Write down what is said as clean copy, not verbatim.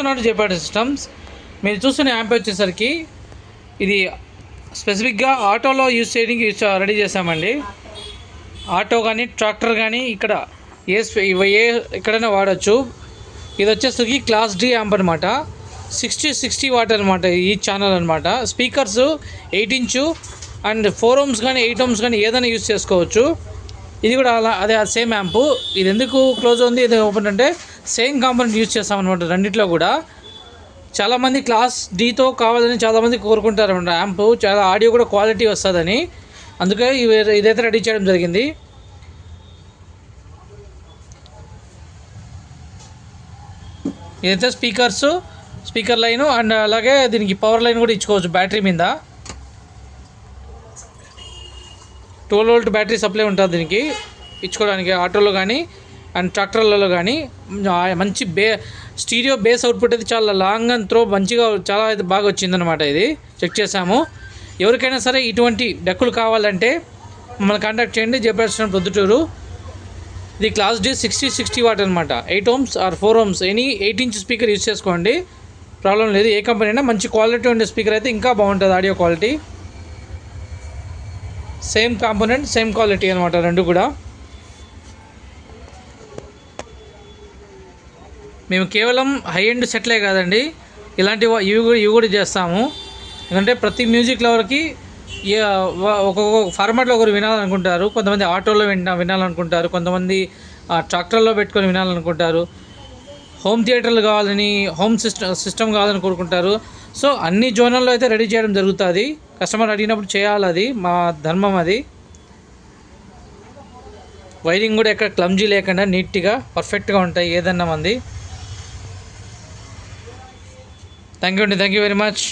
చూస్తున్నారు JPR systems. మీరు చూస్తున్న యాంప్ వచ్చేసరికి ఇది స్పెసిఫిక్గా ఆటోలో యూజ్ చేయడానికి రెడీ చేసామండి. ఆటో కానీ ట్రాక్టర్ కానీ ఇక్కడ ఎక్కడైనా వాడచ్చు. ఇది వచ్చేసరికి క్లాస్ డి యాంప్ అనమాట. 60 వాట్ అనమాట ఈ ఛానల్ అనమాట. స్పీకర్స్ 8 ఇంచు అండ్ 4 ohms కానీ 8 ohms కానీ ఏదైనా యూజ్ చేసుకోవచ్చు. ఇది కూడా అదే సేమ్ యాంపు. ఇది ఎందుకు క్లోజ్ ఉంది ఇది ఓపెన్ అంటే సేమ్ కాంపోనెంట్ యూజ్ చేస్తామన్నమాట రెండిట్లో కూడా. చాలామంది క్లాస్ డీతో కావాలని చాలామంది కోరుకుంటారు అన్నమాట. యాంపు చాలా ఆడియో కూడా క్వాలిటీ వస్తుందని, అందుకే ఇదైతే రెడీ చేయడం జరిగింది. ఇదైతే స్పీకర్ లైను అండ్ అలాగే దీనికి పవర్ లైన్ కూడా ఇచ్చుకోవచ్చు. బ్యాటరీ మీద 12 volt బ్యాటరీ సప్లై ఉంటుంది దీనికి ఇచ్చుకోవడానికి ఆటోలో కానీ అండ్ ట్రాక్టర్లలో కానీ. మంచి స్టీరియో బేస్ అవుట్పుట్ అయితే చాలా లాంగ్ అండ్ త్రో మంచిగా చాలా అయితే బాగా వచ్చిందనమాట. ఇది చెక్ చేసాము. ఎవరికైనా సరే ఇటువంటి డెక్కులు కావాలంటే మమ్మల్ని కాంటాక్ట్ చేయండి. జేపీఆర్ ప్రొద్దుటూరు. ఇది క్లాస్ డి 60 వాట్ అనమాట. 8 ohms or 4 ohms any 8 inch speaker use చేసుకోండి, ప్రాబ్లం లేదు. ఏ కంపెనీ అయినా మంచి క్వాలిటీ ఉండే స్పీకర్ అయితే ఇంకా బాగుంటుంది audio quality. Same component same quality అనమాట రెండు కూడా. మేము కేవలం హై ఎండ్ సెట్లే కాదండి, ఇవి కూడా చేస్తాము. ఎందుకంటే ప్రతి మ్యూజిక్ లవర్కి ఒక్కొక్క ఫార్మాట్లో ఒకరు వినాలనుకుంటారు. కొంతమంది ఆటోలో వినాలనుకుంటారు, కొంతమంది ట్రాక్టర్లో పెట్టుకొని వినాలనుకుంటారు, హోమ్ థియేటర్లు కావాలని హోమ్ సిస్టమ్ కావాలని కోరుకుంటారు. సో అన్ని జోనల్లో అయితే రెడీ చేయడం జరుగుతుంది. కస్టమర్ అడిగినప్పుడు చేయాలి, అది మా ధర్మం. అది వైరింగ్ కూడా ఎక్కడ క్లమ్జీ లేకుండా నీట్గా పర్ఫెక్ట్గా ఉంటాయి ఏదన్నా మంది. Thank you very much.